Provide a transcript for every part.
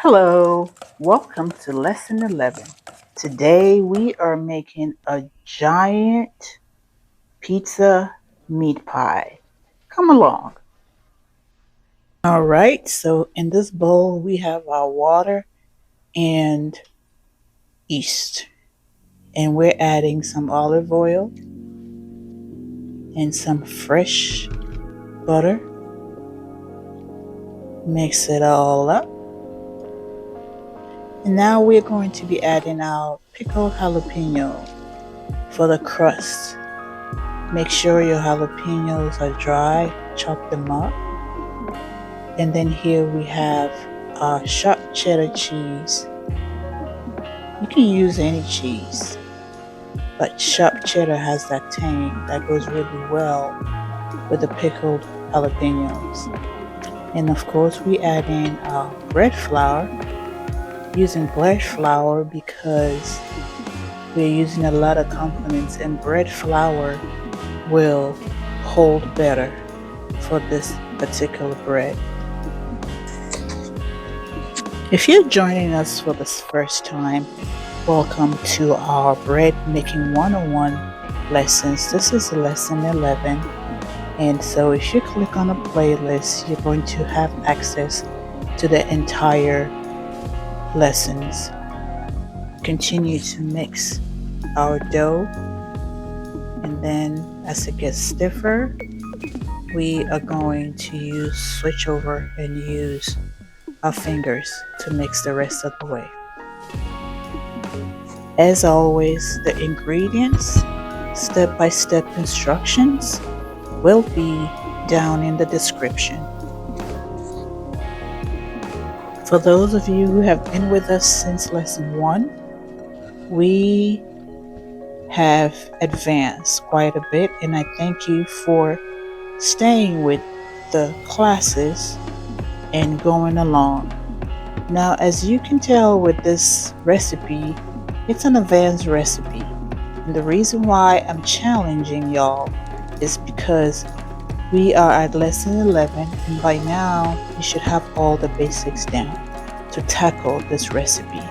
Hello, welcome to lesson 11. Today we are making a giant pizza meat pie. Come along. All right, so in this bowl we have our water and yeast, and we're adding some olive oil and some fresh butter. Mix it all up. And now we're going to be adding our pickled jalapeno for the crust. Make sure your jalapenos are dry, chop them up. And then here we have our sharp cheddar cheese. You can use any cheese, but sharp cheddar has that tang that goes really well with the pickled jalapenos. And of course we add in our bread flour. Using bread flour because we're using a lot of components, and bread flour will hold better for this particular bread. If you're joining us for the first time, welcome to our bread making 101 lessons. This is lesson 11, and so if you click on the playlist, you're going to have access to the entire lessons. Continue to mix our dough, and then as it gets stiffer, we are going to switch over and use our fingers to mix the rest of the way. As always, the ingredients, step-by-step instructions will be down in the description. For those of you who have been with us since lesson 1, we have advanced quite a bit, and I thank you for staying with the classes and going along. Now, as you can tell with this recipe, it's an advanced recipe. And the reason why I'm challenging y'all is because we are at lesson 11, and by now you should have all the basics down to tackle this recipe.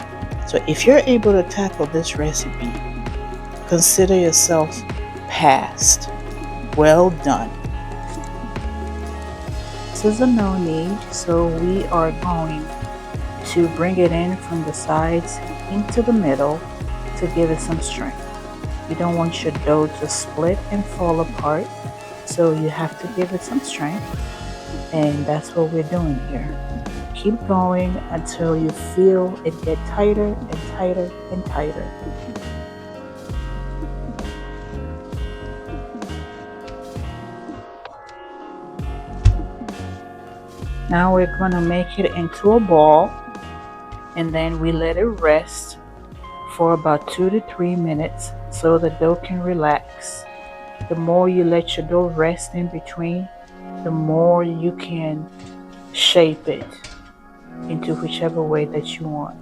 So if you're able to tackle this recipe, consider yourself passed. Well done. This is a no need, so we are going to bring it in from the sides into the middle to give it some strength. You don't want your dough to split and fall apart, so you have to give it some strength, and that's what we're doing here. Keep going until you feel it get tighter and tighter and tighter. Now we're going to make it into a ball, and then we let it rest for about 2 to 3 minutes so the dough can relax. The more you let your dough rest in between, the more you can shape it into whichever way that you want.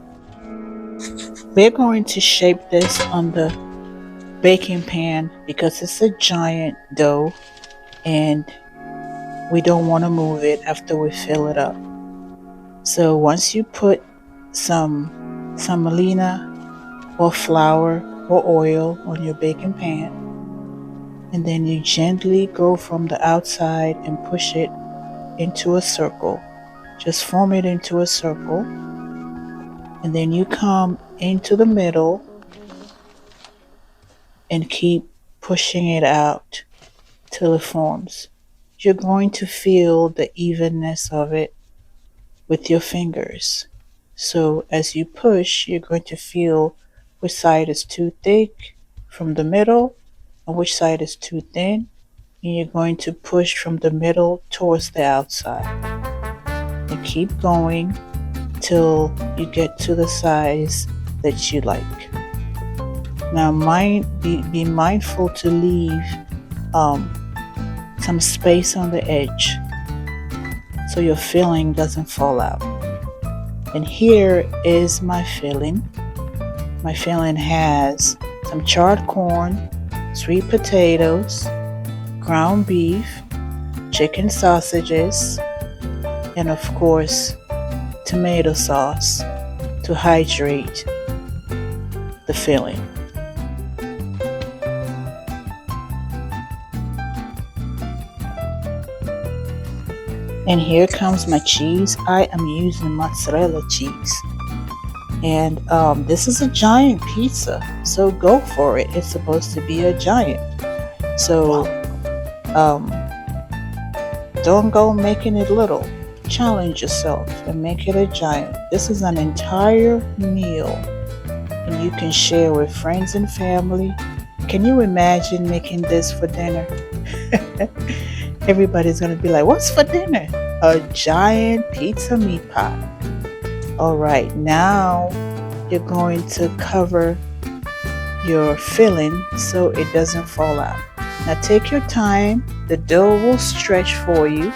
We're going to shape this on the baking pan because it's a giant dough and we don't want to move it after we fill it up. So once you put some semolina or flour or oil on your baking pan, and then you gently go from the outside and push it into a circle. Just form it into a circle, and then you come into the middle and keep pushing it out till it forms. You're going to feel the evenness of it with your fingers. So as you push, you're going to feel which side is too thick from the middle and which side is too thin, and you're going to push from the middle towards the outside. And keep going till you get to the size that you like. Now be mindful to leave some space on the edge so your filling doesn't fall out. And here is my filling. My filling has some charred corn, sweet potatoes, ground beef, chicken sausages, and of course tomato sauce to hydrate the filling. And here comes my cheese. I am using mozzarella cheese. And this is a giant pizza, so go for it. It's supposed to be a giant. So don't go making it little. Challenge yourself and make it a giant. This is an entire meal, and you can share with friends and family. Can you imagine making this for dinner? Everybody's gonna be like, what's for dinner? A giant pizza meat pie. All right, now you're going to cover your filling so it doesn't fall out. Now take your time. The dough will stretch for you.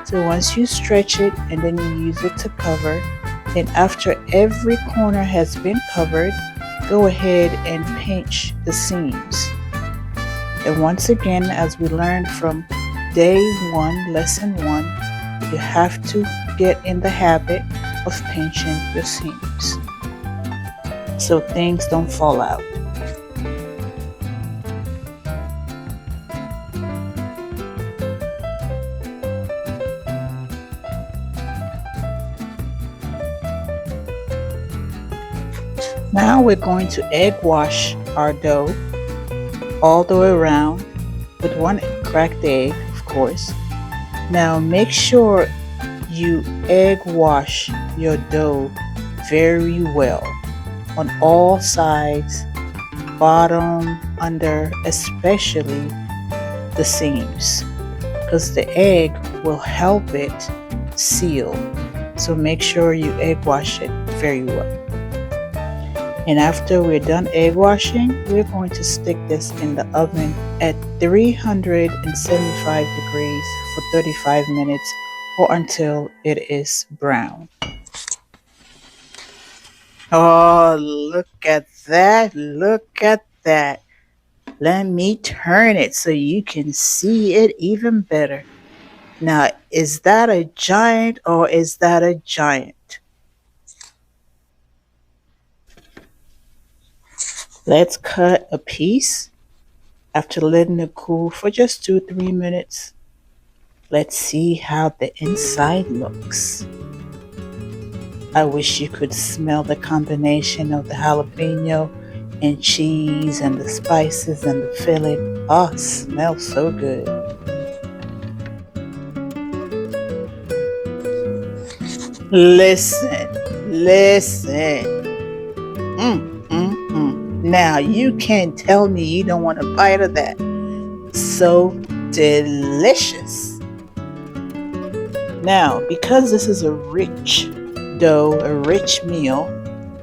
So once you stretch it and then you use it to cover, then after every corner has been covered, go ahead and pinch the seams. And once again, as we learned from day 1, lesson 1, you have to get in the habit of pinching your seams so things don't fall out. Now we're going to egg wash our dough all the way around with 1 cracked egg, of course. Now make sure you egg wash your dough very well on all sides, bottom, under, especially the seams, because the egg will help it seal. So make sure you egg wash it very well. And after we're done egg washing, we're going to stick this in the oven at 375 degrees for 35 minutes or until it is brown. Oh, look at that. Look at that. Let me turn it so you can see it even better. Now, is that a giant or is that a giant? Let's cut a piece after letting it cool for just 2-3 minutes. Let's see how the inside looks. I wish you could smell the combination of the jalapeno and cheese and the spices and the filling. Oh, it smells so good. Listen. Now, you can't tell me you don't want a bite of that. So delicious. Now, because this is a rich dough, a rich meal,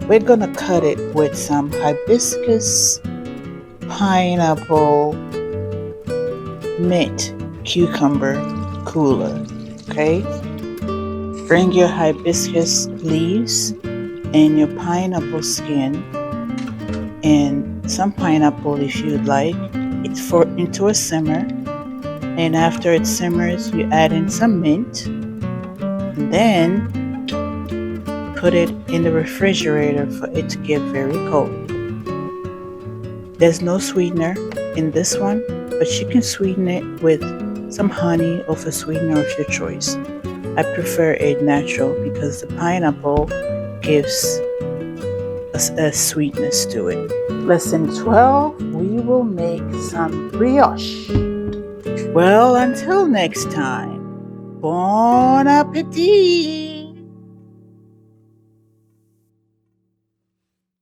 we're going to cut it with some hibiscus, pineapple, mint, cucumber cooler. Okay? Bring your hibiscus leaves and your pineapple skin and some pineapple if you'd like into a simmer, and after it simmers you add in some mint and then put it in the refrigerator for it to get very cold. There's no sweetener in this one, but you can sweeten it with some honey or a sweetener of your choice. I prefer it natural because the pineapple gives a sweetness to it. Lesson 12, we will make some brioche. Well, until next time, bon appetit!